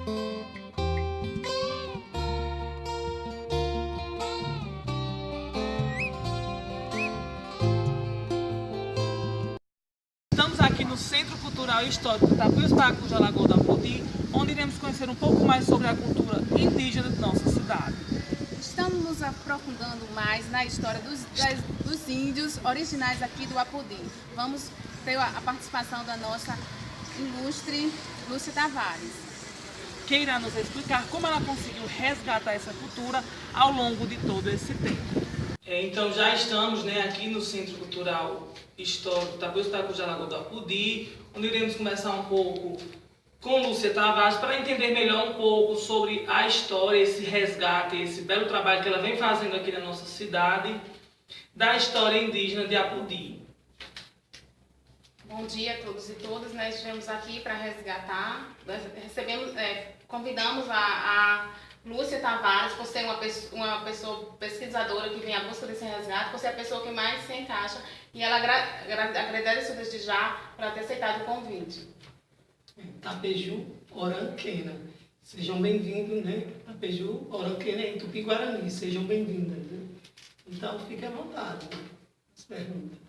Estamos aqui no Centro Cultural e Histórico de Itapuios-Pacus, Alagoas do Apodi, onde iremos conhecer um pouco mais sobre a cultura indígena de nossa cidade. Estamos nos aprofundando mais na história dos índios originais aqui do Apodi. Vamos ter a participação da nossa ilustre Lúcia Tavares, que irá nos explicar como ela conseguiu resgatar essa cultura ao longo de todo esse tempo. Então já estamos aqui no Centro Cultural Histórico Itapuios-Pacus, Alagoas do Apodi, onde iremos conversar um pouco com Lúcia Tavares para entender melhor um pouco sobre a história, esse resgate, esse belo trabalho que ela vem fazendo aqui na nossa cidade, da história indígena de Apodi. Bom dia a todos e todas, nós estivemos aqui para resgatar, convidamos a Lúcia Tavares, por ser uma pessoa pesquisadora que vem à busca desse resgate, por ser a pessoa que mais se encaixa, e ela agradece desde já por ter aceitado o convite. Tapeju, Oranquena. Sejam bem-vindos, Tapeju, Oranquena em Tupi-Guarani. Sejam bem-vindas. Então, fique à vontade. As perguntas.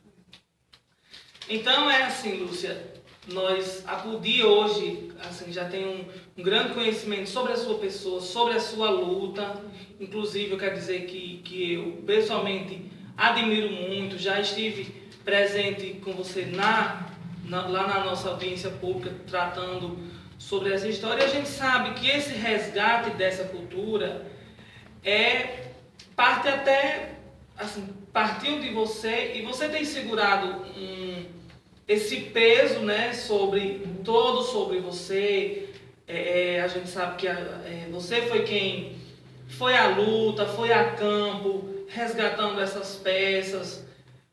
Então, é assim, Lúcia, nós, Apodi hoje, já tem um grande conhecimento sobre a sua pessoa, sobre a sua luta. Inclusive, eu quero dizer que eu, pessoalmente, admiro muito. Já estive presente com você lá na nossa audiência pública, tratando sobre essa história. A gente sabe que esse resgate dessa cultura partiu de você, e você tem segurado esse peso, sobre você. A gente sabe que você foi quem foi à luta, foi a campo, resgatando essas peças,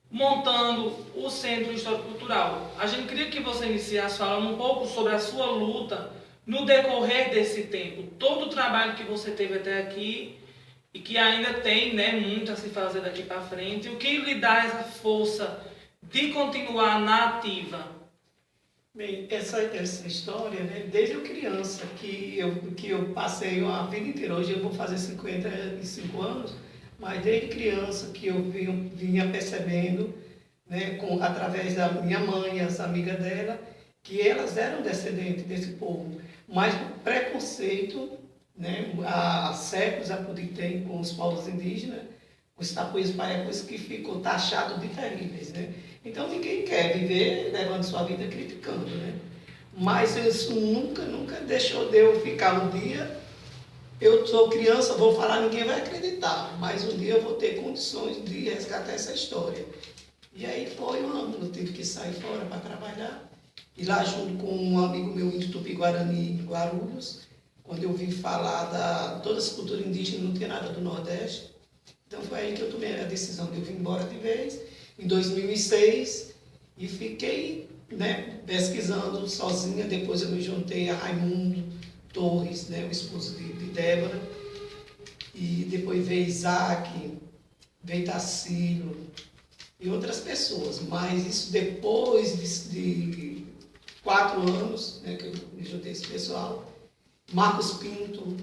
montando o Centro Histórico-Cultural. A gente queria que você iniciasse falando um pouco sobre a sua luta no decorrer desse tempo, todo o trabalho que você teve até aqui e que ainda tem muito a se fazer daqui para frente, o que lhe dá essa força de continuar na ativa. Bem, essa história, desde eu criança, que eu passei a vida inteira, hoje eu vou fazer 55 anos, mas desde criança que eu vinha percebendo, através da minha mãe, as amigas dela, que elas eram descendentes desse povo. Mas o preconceito, há séculos Apodi tem com os povos indígenas, os tapuios-paiecos, que ficou taxado de terríveis. Então ninguém quer viver levando sua vida criticando. Mas isso nunca deixou de eu ficar um dia. Eu sou criança, vou falar, ninguém vai acreditar, mas um dia eu vou ter condições de resgatar essa história. E aí foi um ano, eu tive que sair fora para trabalhar. E lá, junto com um amigo meu de Tupi-Guarani, em Guarulhos, quando eu vi falar de toda essa cultura indígena, não tinha nada do Nordeste. Então foi aí que eu tomei a decisão de eu vir embora de vez, em 2006, e fiquei pesquisando sozinha. Depois eu me juntei a Raimundo Torres, o esposo de Débora, e depois veio Isaac, veio Tacílio e outras pessoas. Mas isso depois de 4 anos, que eu me juntei esse pessoal. Marcos Pinto,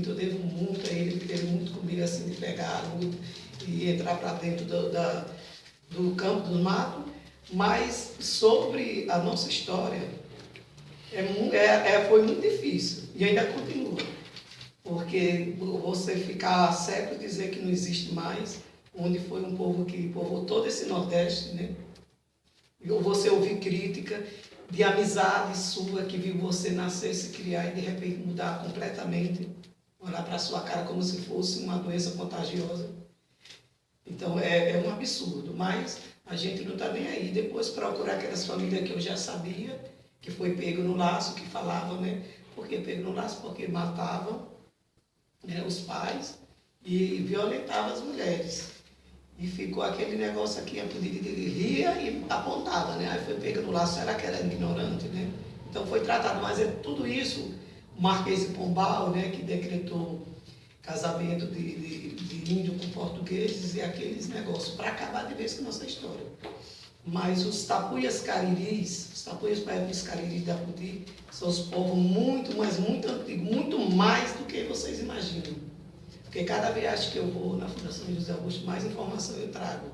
eu devo muito a ele teve muito comigo assim, de pegar a luta e entrar para dentro do campo, do mato. Mas sobre a nossa história, foi muito difícil, e ainda continua, porque você ficar séculos e dizer que não existe mais, onde foi um povo que povoou todo esse Nordeste, e você ouvir crítica de amizade sua, que viu você nascer, se criar e de repente mudar completamente, olhar para a sua cara como se fosse uma doença contagiosa. Então é um absurdo, mas a gente não está nem aí. Depois procurar aquelas famílias que eu já sabia, que foi pego no laço, que falavam, por que pego no laço? Porque matavam os pais e violentavam as mulheres. E ficou aquele negócio aqui, a polícia ria e apontava, Aí foi pego no laço, será que era ignorante, Então foi tratado, mas tudo isso, o Marquês de Pombal, que decretou casamento de índio com portugueses e aqueles negócios, para acabar de vez com a nossa história. mas os tapuias cariris, os tapuias cariris da Apodi, são os povos muito, mas muito antigos, muito mais do que vocês imaginam. Porque cada viagem que eu vou na Fundação José Augusto, mais informação eu trago.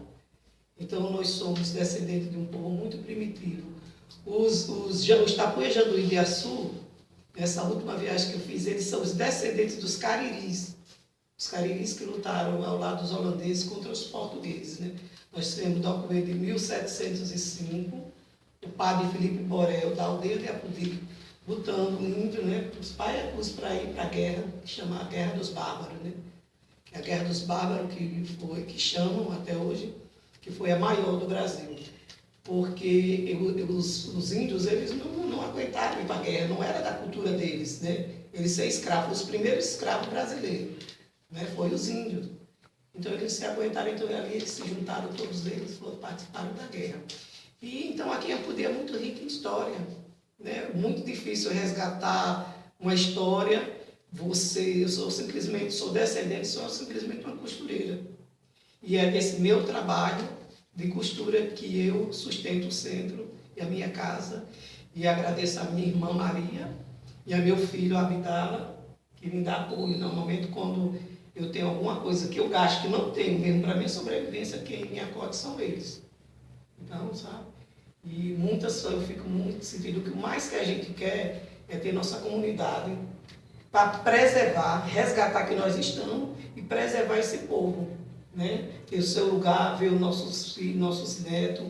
Então, nós somos descendentes de um povo muito primitivo. Os tapuias Janduí-Biaçu, nessa última viagem que eu fiz, eles são os descendentes dos cariris. Os cariris que lutaram ao lado dos holandeses contra os portugueses, né? Nós temos o documento de 1705, o padre Felipe Borel, da aldeia de Apodi, botando o índio, né, os paiacus para ir para a guerra, que chama a Guerra dos Bárbaros, né? A Guerra dos Bárbaros, que chamam até hoje, que foi a maior do Brasil. Porque os índios, eles não aguentaram ir para a guerra, não era da cultura deles, né? Eles ser escravos, os primeiros escravos brasileiros, né? Foi os índios. Então eles se aguentaram, então ali eles se juntaram, todos eles participaram da guerra. E então aqui em Apodi é muito rica em história, né? Muito difícil resgatar uma história. Eu sou descendente, sou simplesmente uma costureira. E é desse meu trabalho de costura que eu sustento o centro e a minha casa. E agradeço a minha irmã Maria e a meu filho Abdala, que me dá apoio no momento quando eu tenho alguma coisa que eu gasto, que não tenho mesmo para minha sobrevivência, quem me acode são eles. Então, sabe? E eu fico muito sentido que o mais que a gente quer é ter nossa comunidade para preservar, resgatar que nós estamos e preservar esse povo, né? Ter o seu lugar, ver os nossos filhos, nossos netos,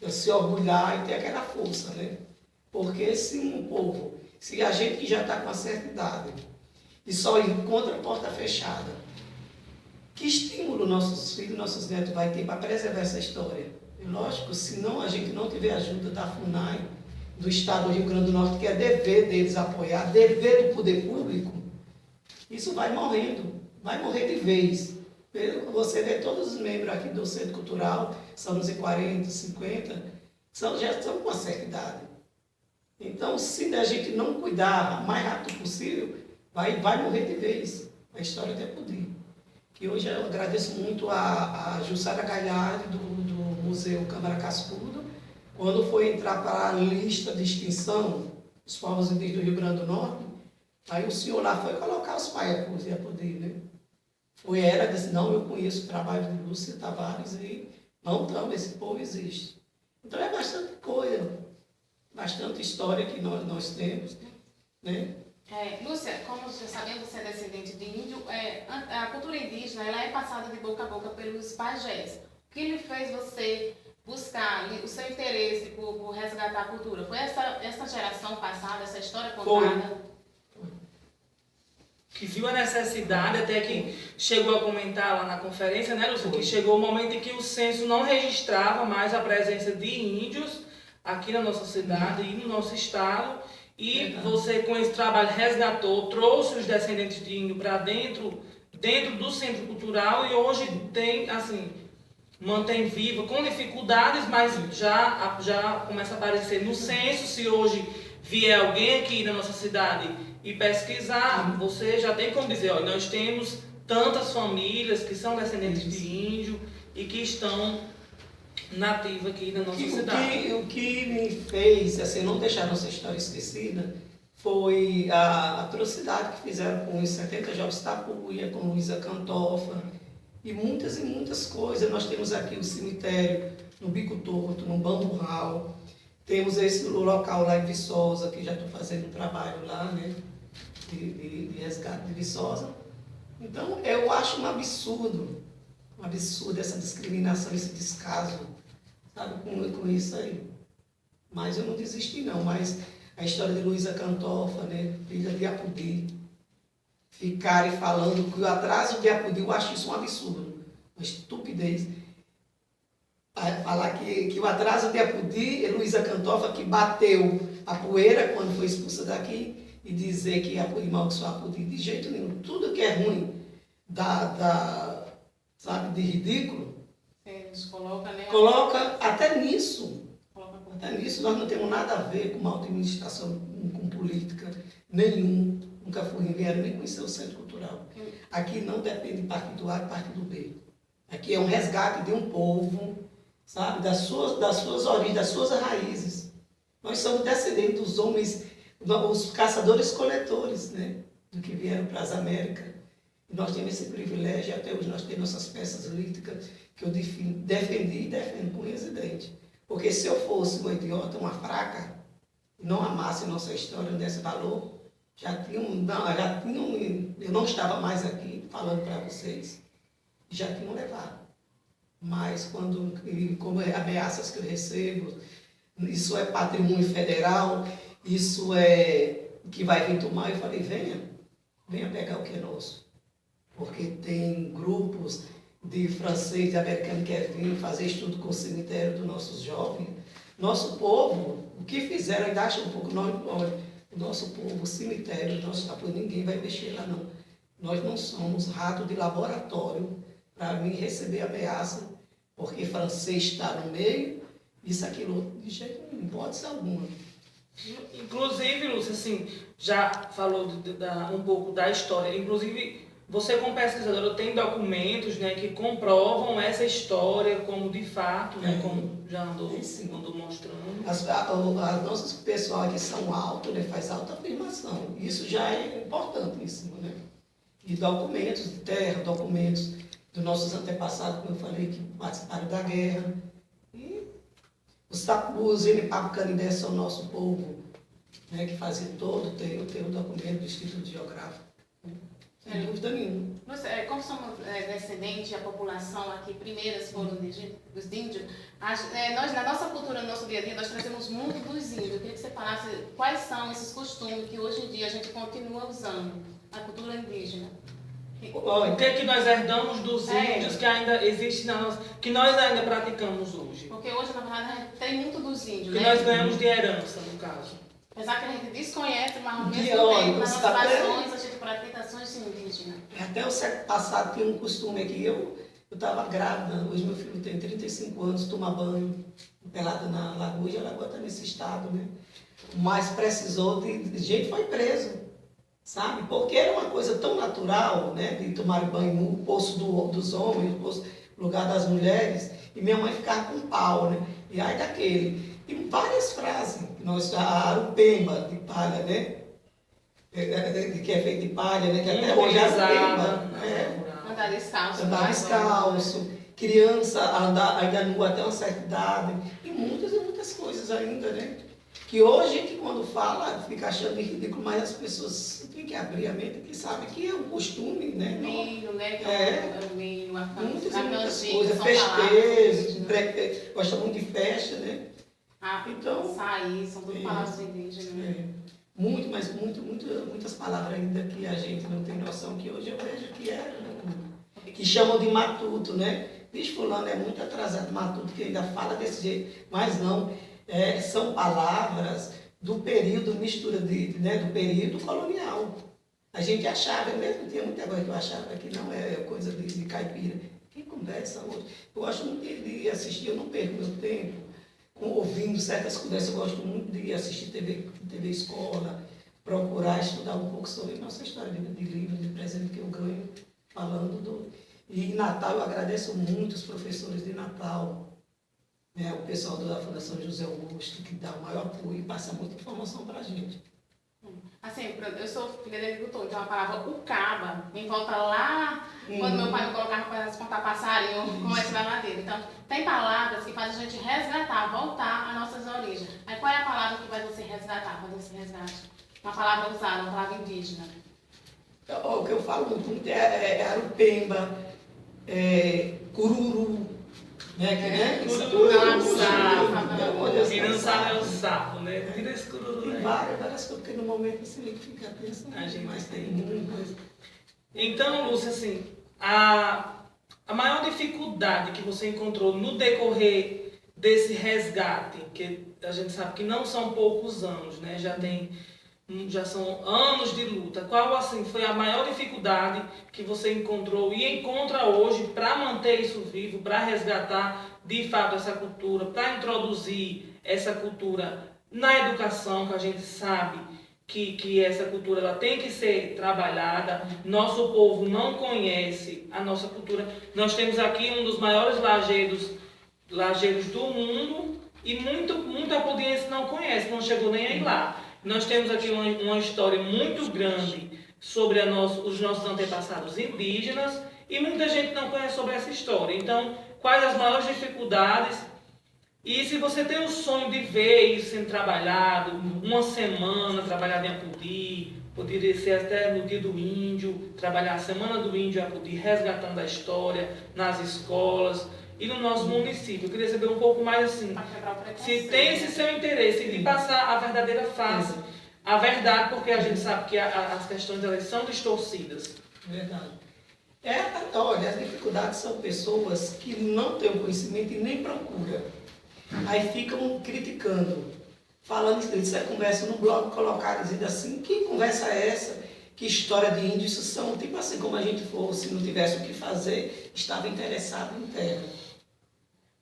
se orgulhar e ter aquela força, né? Porque se um povo, se a gente que já está com uma certa idade e só encontra a porta fechada, que estímulo nossos filhos, nossos netos vai ter para preservar essa história? E lógico, se não, a gente não tiver ajuda da FUNAI, do Estado do Rio Grande do Norte, que é dever deles apoiar, dever do poder público, isso vai morrendo, vai morrer de vez. Você vê todos os membros aqui do Centro Cultural, somos em 40, 50, já estão com uma certa idade. Então, se a gente não cuidar o mais rápido possível, vai morrer de vez a história de Apodi. Que hoje eu agradeço muito a Jussara Galhardi, do Museu Câmara Cascudo, quando foi entrar para a lista de extinção dos povos indígenas do Rio Grande do Norte, aí o senhor lá foi colocar os paiacus e Apodi, né? Disse, não, eu conheço o trabalho de Lúcia Tavares e não, esse povo existe. Então é bastante coisa, bastante história que nós temos, né? Lúcia, como você sabia, você é descendente de índio, a cultura indígena ela é passada de boca a boca pelos pajés. O que lhe fez você buscar o seu interesse por resgatar a cultura? Foi essa geração passada, essa história contada? Que viu a necessidade, até que chegou a comentar lá na conferência, né, Lúcia, que chegou o momento em que o censo não registrava mais a presença de índios aqui na nossa cidade e no nosso estado, e você com esse trabalho resgatou, trouxe os descendentes de índio para dentro do centro cultural e hoje tem, assim, mantém vivo, com dificuldades, mas já começa a aparecer no censo. Se hoje vier alguém aqui na nossa cidade e pesquisar, você já tem como dizer, olha, nós temos tantas famílias que são descendentes de índio e que estão nativas aqui na nossa cidade. O que me fez assim, não deixar nossa história esquecida foi a atrocidade que fizeram com os 70 jovens Tapuia, com Luísa Cantofa e muitas coisas. Nós temos aqui o cemitério no Bico Torto, no Bamburral. Temos esse local lá em Viçosa, que já estou fazendo um trabalho lá, né, de resgate de Viçosa. Então, eu acho um absurdo essa discriminação, esse descaso, sabe, com isso aí. Mas eu não desisti não, mas a história de Luísa Cantofa, né, filha de Apodi, ficarem falando que o atraso de Apodi, eu acho isso um absurdo, uma estupidez. Falar que o atraso de Apodi é Luísa Cantofa que bateu a poeira quando foi expulsa daqui e dizer que Apodi maldiçoou Apodi, de jeito nenhum. Tudo que é ruim, sabe, de ridículo, Eles colocam, né? Coloca até nisso. Até nisso nós não temos nada a ver com uma administração, com política nenhum. Nunca vieram nem conhecer o Centro Cultural. Aqui não depende de partido A e partido B. Aqui é um resgate de um povo sabe? Das suas origens, das suas raízes. Nós somos descendentes dos homens, os caçadores-coletores, né? Do que vieram para as Américas. E nós temos esse privilégio, até hoje nós temos nossas peças líticas, que eu defendi e defendo com residente. Porque se eu fosse uma idiota, uma fraca, não amasse nossa história, não desse valor, eu não estava mais aqui falando para vocês, já tinham levado. Mas como é ameaças que eu recebo, isso é patrimônio federal, isso é que vai vir tomar, eu falei, venha pegar o que é nosso. Porque tem grupos de francês e americano que querem vir fazer estudo com o cemitério dos nossos jovens. Nosso povo, o que fizeram, ainda acha um pouco, olha, o nosso povo, o cemitério, o nosso tapu, ninguém vai mexer lá não. Nós não somos rato de laboratório para mim receber ameaça, porque francês está no meio, isso, aquilo, de jeito nenhum, hipótese alguma. Inclusive, Lúcia, assim, já falou um pouco da história. Inclusive, você como pesquisadora tem documentos, né, que comprovam essa história como de fato, né, como já andou mostrando. As nossas pessoas que são altos, né, faz alta afirmação. Isso já é importantíssimo, né? E documentos de terra, documentos dos nossos antepassados, como eu falei, que participaram da guerra. E os tapus, ele para o Canindé são o nosso povo, né, que fazia todo, tem o documento do Instituto Geográfico. Sem dúvida nenhuma. Como somos descendentes, a população aqui, primeiras foram os índios, nós, na nossa cultura, no nosso dia a dia, nós trazemos muito dos índios. Eu queria que você falasse quais são esses costumes que hoje em dia a gente continua usando, a cultura indígena. O que é que nós herdamos dos índios que ainda existe que nós ainda praticamos hoje? Porque hoje, na verdade, tem muito dos índios, que né? nós ganhamos de herança, no caso. Apesar que a gente desconhece, mas ao mesmo tempo, nas nossas ações, a gente pratica ações indígenas. Até o século passado tinha um costume aqui, eu estava grávida, hoje meu filho tem 35 anos, toma banho, pelado na lagoa, e a lagoa está nesse estado, né? Mas precisou de gente, foi preso, sabe? Porque era uma coisa tão natural, né? De tomar banho no poço dos homens, no poço, lugar das mulheres, e minha mãe ficava com pau, né? E aí daquele. E várias frases, nós, a arupemba de palha, né? Que é feito de palha, né? Que até hoje é arupemba. Andar descalço. Andar descalço, criança ainda nua até uma certa idade, e muitas coisas ainda, né? Que hoje, que quando fala, fica achando ridículo, mas as pessoas têm que abrir a mente, que sabem que é um costume, né? Milho, né? Milho, muitas coisas, festejo, gosta muito de festa, né? Então, sair, são tudo palavras indígenas. Muitas palavras ainda que a gente não tem noção, que hoje eu vejo que chamam de matuto, né? Diz fulano é muito atrasado, matuto, que ainda fala desse jeito, mas não, são palavras do período, mistura do período colonial. A gente achava, eu mesmo tinha muita coisa que eu achava que não é coisa de caipira. Quem conversa hoje? Eu gosto muito de assistir, eu não perco meu tempo ouvindo certas conversas. Eu gosto muito de assistir TV Escola, procurar estudar um pouco sobre nossa história de livro, de presente que eu ganho, falando E em Natal eu agradeço muito os professores de Natal, né, o pessoal da Fundação José Augusto, que dá o maior apoio e passa muita informação para a gente. Assim, eu sou filha de agricultor, então a palavra ucaba me volta lá quando meu pai me colocava para espantar passarinho com esse da madeira. Então, tem palavras que fazem a gente resgatar, voltar às nossas origens. Aí qual é a palavra que faz você resgatar, fazer esse resgate? Uma palavra usada, uma palavra indígena. O que eu falo muito é arupemba, cururu, né? Quem não sabe é o sapo, né? Tira esse cururu. Tem várias coisas, porque no momento assim fica pensando, mas tem muita coisa. Então, Lúcia, assim, a maior dificuldade que você encontrou no decorrer desse resgate, que a gente sabe que não são poucos anos, né? Já são anos de luta. Qual, assim, foi a maior dificuldade que você encontrou e encontra hoje para manter isso vivo, para resgatar de fato essa cultura, para introduzir essa cultura na educação, que a gente sabe que essa cultura ela tem que ser trabalhada. Nosso povo não conhece a nossa cultura. Nós temos aqui um dos maiores lajedos lajeiros do mundo e muita apudiense não conhece, não chegou nem a ir lá. Nós temos aqui uma história muito grande sobre os nossos antepassados indígenas e muita gente não conhece sobre essa história. Então, quais as maiores dificuldades? E se você tem o sonho de ver isso sendo trabalhado, uma semana trabalhado em Apodi, poderia ser até no dia do índio, trabalhar a semana do índio em Apodi, resgatando a história nas escolas e no nosso município. Eu queria saber um pouco mais assim, se tem esse seu interesse de passar a verdadeira face, a verdade, porque a gente sabe que as questões elas são distorcidas. Verdade. Olha, as dificuldades são pessoas que não têm o conhecimento e nem procuram. Aí ficam criticando, falando isso, aí conversa no blog, colocaram dizendo assim, que conversa é essa? Que história de índio? Isso são, tipo assim, como a gente fosse, se não tivesse o que fazer, estava interessado em terra.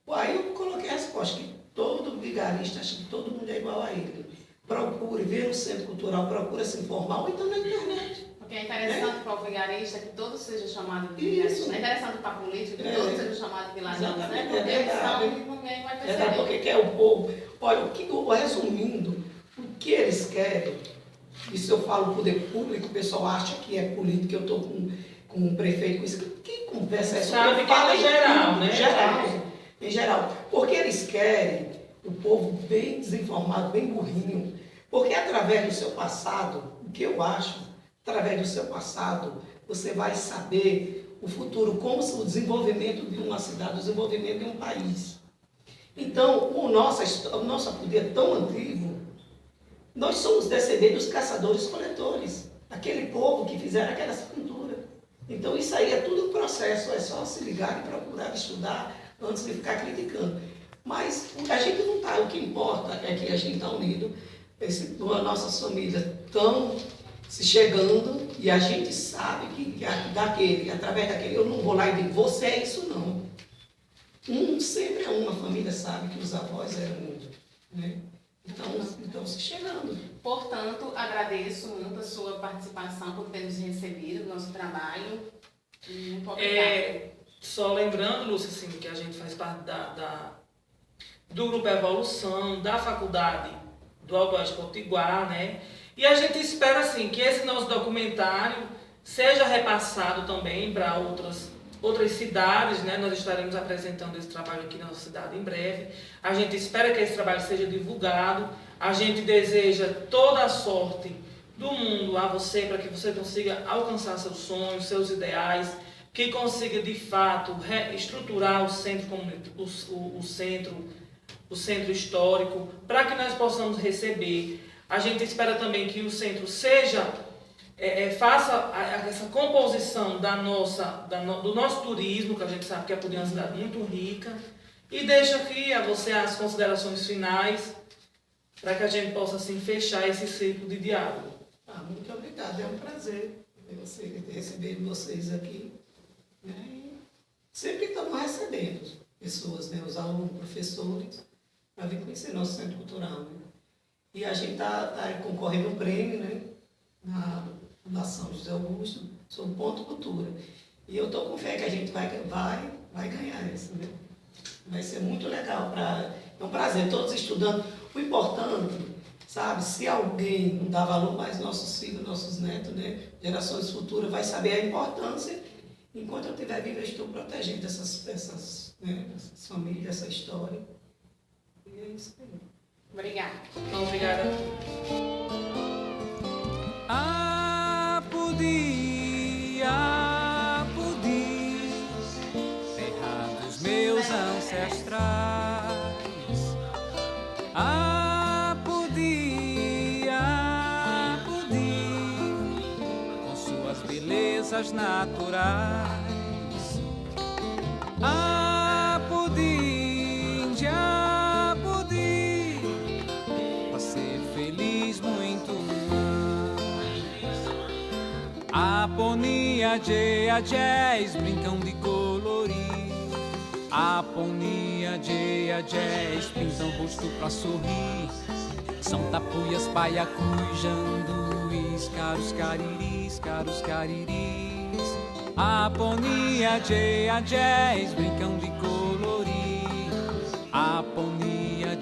Aí eu coloquei a resposta, que todo vigarista acha que todo mundo é igual a ele. Procure, vê no centro cultural, procura se informar, ou então na internet. Porque é interessante para o vigarista que todos sejam chamados de vigaristas. É interessante para o político que todos sejam chamados de vilajanos, né? Porque eles são, ninguém vai perceber. Verdade, porque quer o povo. Olha, resumindo, o que eles querem, e se eu falo poder público, o pessoal acha que é político, eu estou com um prefeito com isso. Que conversa é essa? Sabe que é geral, né? Em geral. Porque eles querem o povo bem desinformado, bem burrinho. Porque através do seu passado, o que eu acho, através do seu passado, você vai saber o futuro, como o desenvolvimento de uma cidade, o desenvolvimento de um país. Então, o nosso Apodi é tão antigo, nós somos descendentes dos caçadores-coletores, aquele povo que fizeram aquela cultura. Então, isso aí é tudo um processo, é só se ligar e procurar estudar antes de ficar criticando. Mas a gente não está, o que importa é que a gente está unido, as nossas famílias estão se chegando e a gente sabe que através daquele, eu não vou lá e digo, você é isso não. Sempre é uma família sabe que os avós eram índios, né? Então se chegando. Portanto, agradeço muito a sua participação por ter nos recebido no nosso trabalho. Muito obrigada. Só lembrando, Lúcia, assim, que a gente faz parte do Grupo Evolução, da Faculdade do Alto Oeste Potiguar, né? E a gente espera assim, que esse nosso documentário seja repassado também para outras cidades, né? Nós estaremos apresentando esse trabalho aqui na nossa cidade em breve. A gente espera que esse trabalho seja divulgado. A gente deseja toda a sorte do mundo a você, para que você consiga alcançar seus sonhos, seus ideais, que consiga de fato reestruturar o centro histórico, para que nós possamos receber. A gente espera também que o centro faça essa composição do nosso turismo, que a gente sabe que a Apodi é uma cidade muito rica, e deixo aqui a você as considerações finais, para que a gente possa assim, fechar esse ciclo de diálogo. Muito obrigada, é um prazer receber vocês aqui. Né? Sempre estamos recebendo pessoas, né? Os alunos, professores, para vir conhecer nosso centro cultural. Né? E a gente está concorrendo um prêmio, né? Na Fundação José Augusto, sobre Ponto Cultura. E eu estou com fé que a gente vai ganhar isso. Né? Vai ser muito legal. É um prazer, todos estudando. O importante, sabe, se alguém não dá valor, mais nossos filhos, nossos netos, né? Gerações futuras, vai saber a importância. Enquanto eu estiver vivo, eu estou protegendo essas famílias, essa história. E é isso aí. Obrigada. Obrigada. Apodi, terra dos meus ancestrais. Apodi, com suas belezas naturais. Apodi, pra ser feliz muito mais. Aponia, jazz, brincam de colorir. Aponia, jazz, pintam o rosto pra sorrir. São tapuias, paiacus, janduís, caros cariris. Aponia, jazz, brincam de colorir. Laponia,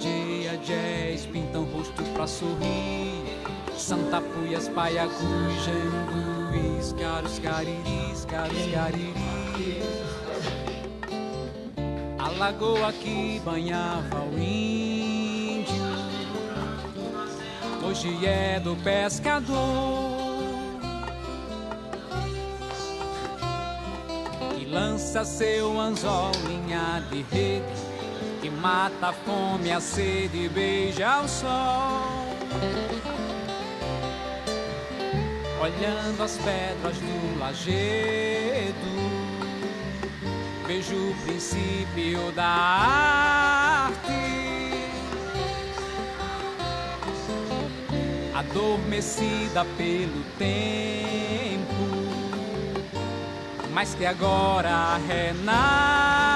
Jeias, pintam rosto pra sorrir. Santa Puias, Paiacus, Janduís, caros cariris, a lagoa que banhava o índio hoje é do pescador, que lança seu anzol, linha de rede, que mata a fome, a sede e beija o sol. Olhando as pedras do lajedo, vejo o princípio da arte, adormecida pelo tempo, mas que agora renasce.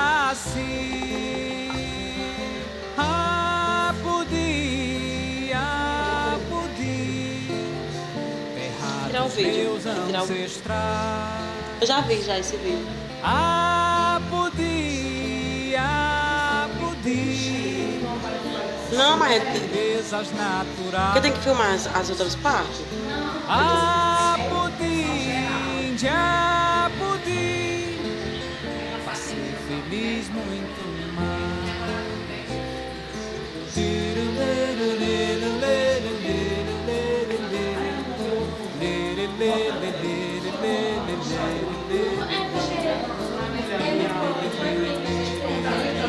Tirar um vídeo. Eu já vi esse vídeo. Não, mas porque tem que filmar as outras partes. Faça feliz muito mais.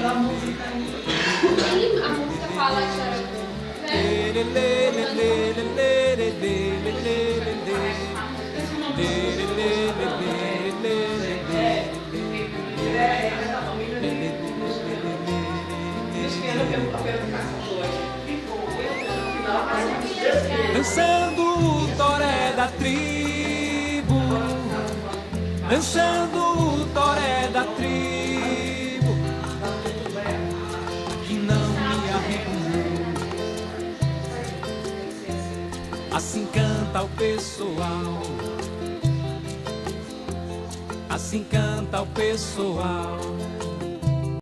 A música fala dançando o toré da tribo, dançando o toré da tribo, que não me arrependo. Assim canta o pessoal, assim canta o pessoal.